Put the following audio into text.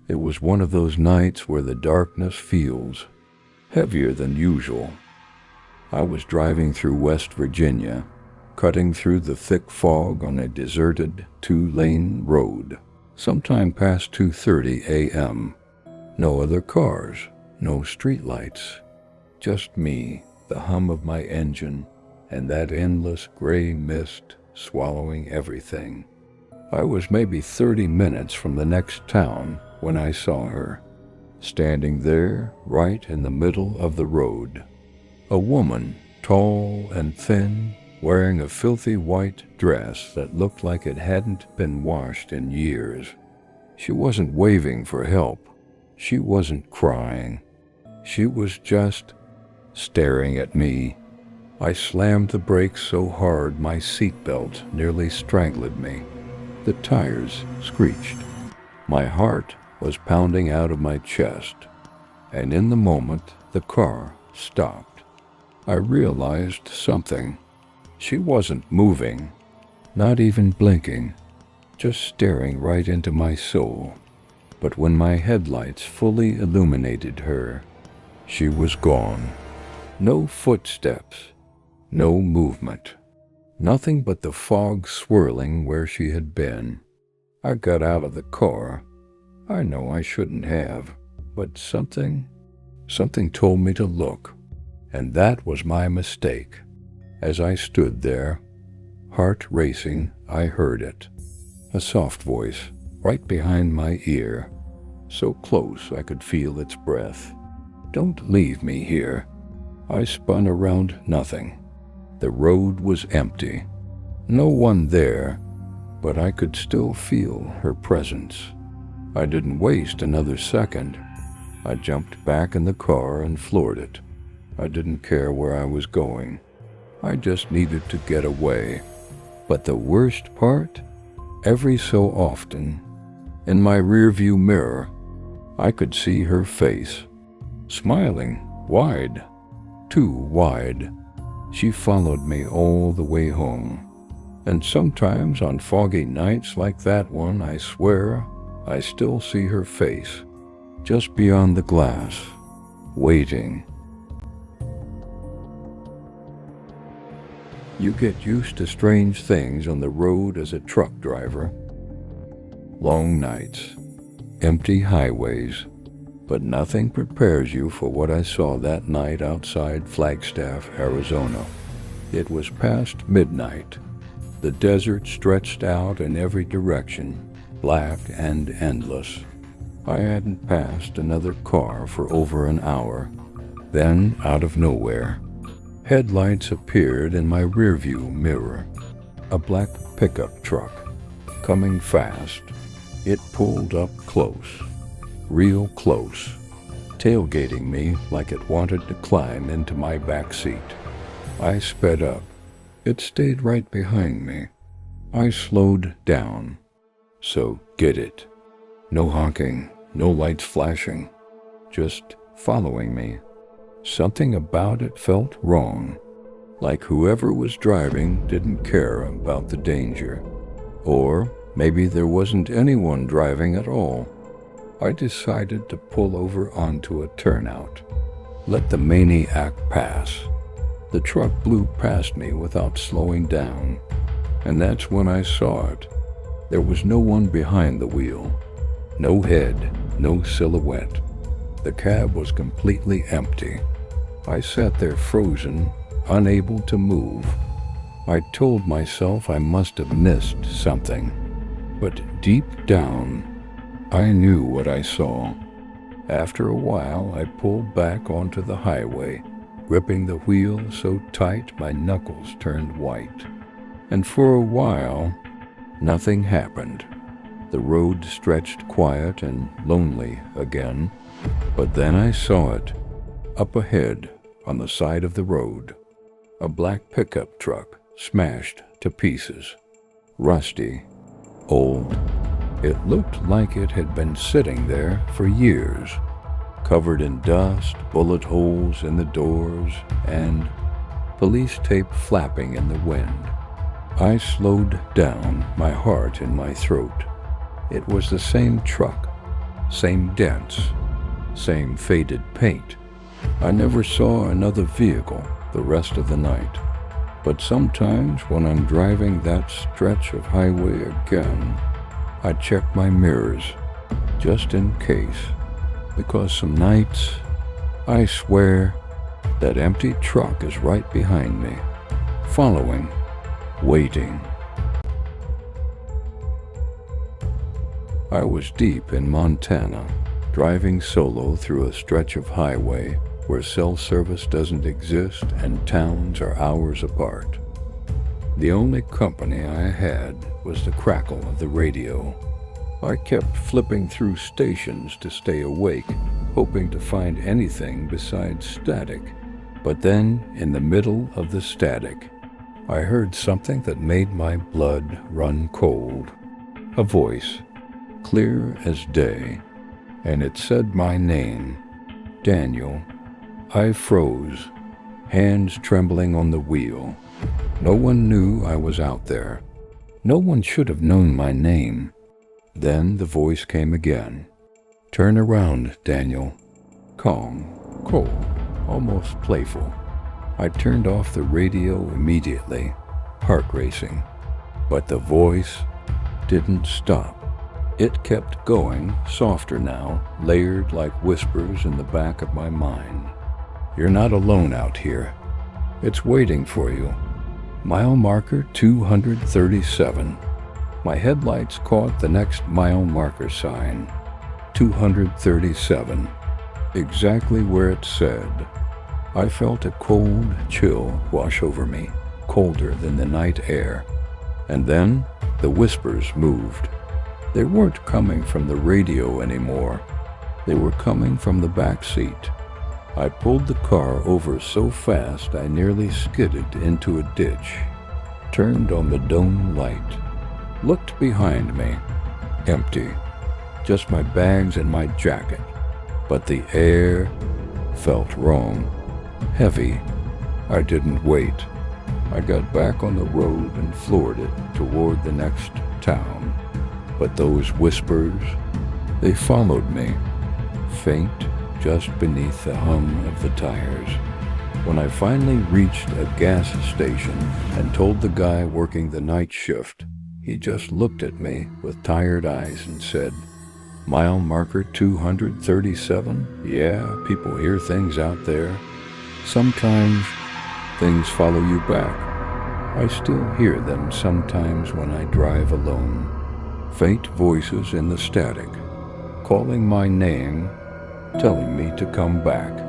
It was one of those nights where the darkness feels heavier than usual. I was driving through West Virginia, cutting through the thick fog on a deserted 2-lane road, sometime past 2:30 a.m. No other cars, no streetlights, just me, the hum of my engine, and that endless gray mist swallowing everything. I was maybe 30 minutes from the next town when I saw her, standing there right in the middle of the road. A woman, tall and thin, wearing a filthy white dress that looked like it hadn't been washed in years. She wasn't waving for help. She wasn't crying. She was just staring at me. I slammed the brakes so hard my seatbelt nearly strangled me. The tires screeched. My heart was pounding out of my chest, and in the moment the car stopped. I realized something. She wasn't moving, not even blinking, just staring right into my soul. But when my headlights fully illuminated her, she was gone. No footsteps, no movement, nothing but the fog swirling where she had been. I got out of the car. I know I shouldn't have, but something told me to look, and that was my mistake. As I stood there, heart racing, I heard it. A soft voice right behind my ear, so close I could feel its breath. "Don't leave me here." I spun around nothing. The road was empty. No one there, but I could still feel her presence. I didn't waste another second. I jumped back in the car and floored it. I didn't care where I was going. I just needed to get away. But the worst part? Every so often, in my rearview mirror, I could see her face, smiling, wide, too wide. She followed me all the way home. And sometimes on foggy nights like that one, I swear, I still see her face, just beyond the glass, waiting. You get used to strange things on the road as a truck driver. Long nights, empty highways, but nothing prepares you for what I saw that night outside Flagstaff, Arizona. It was past midnight. The desert stretched out in every direction, black and endless. I hadn't passed another car for over an hour. Then, out of nowhere, headlights appeared in my rearview mirror. A black pickup truck, coming fast. It pulled up close, real close, tailgating me like it wanted to climb into my back seat. I sped up. It stayed right behind me. I slowed down. So get it. No honking, no lights flashing, just following me. Something about it felt wrong, like whoever was driving didn't care about the danger. Or maybe there wasn't anyone driving at all. I decided to pull over onto a turnout. Let the maniac pass. The truck blew past me without slowing down, and that's when I saw it. There was no one behind the wheel. No head, no silhouette. The cab was completely empty. I sat there frozen, unable to move. I told myself I must have missed something. But deep down, I knew what I saw. After a while, I pulled back onto the highway, gripping the wheel so tight my knuckles turned white. And for a while, nothing happened. The road stretched quiet and lonely again. But then I saw it, up ahead on the side of the road. A black pickup truck smashed to pieces. Rusty, old. It looked like it had been sitting there for years, covered in dust, bullet holes in the doors, and police tape flapping in the wind. I slowed down, my heart in my throat. It was the same truck, same dents, same faded paint. I never saw another vehicle the rest of the night. But sometimes when I'm driving that stretch of highway again, I check my mirrors, just in case, because some nights, I swear, that empty truck is right behind me, following, waiting. I was deep in Montana, driving solo through a stretch of highway where cell service doesn't exist and towns are hours apart. The only company I had was the crackle of the radio. I kept flipping through stations to stay awake, hoping to find anything besides static. But then, in the middle of the static, I heard something that made my blood run cold. A voice, clear as day, and it said my name, Daniel. I froze, hands trembling on the wheel. No one knew I was out there. No one should have known my name. Then the voice came again. Turn around, Daniel. Calm, cold, almost playful. I turned off the radio immediately, heart racing. But the voice didn't stop. It kept going, softer now, layered like whispers in the back of my mind. You're not alone out here. It's waiting for you. Mile marker 237. My headlights caught the next mile marker sign. 237. Exactly where it said. I felt a cold chill wash over me, colder than the night air. And then the whispers moved. They weren't coming from the radio anymore. They were coming from the back seat. I pulled the car over so fast I nearly skidded into a ditch. Turned on the dome light. Looked behind me. Empty. Just my bags and my jacket. But the air felt wrong. Heavy. I didn't wait. I got back on the road and floored it toward the next town. But those whispers, they followed me, faint just beneath the hum of the tires. When I finally reached a gas station and told the guy working the night shift, he just looked at me with tired eyes and said, Mile marker 237? Yeah, people hear things out there. Sometimes things follow you back. I still hear them sometimes when I drive alone. Faint voices in the static, calling my name, telling me to come back.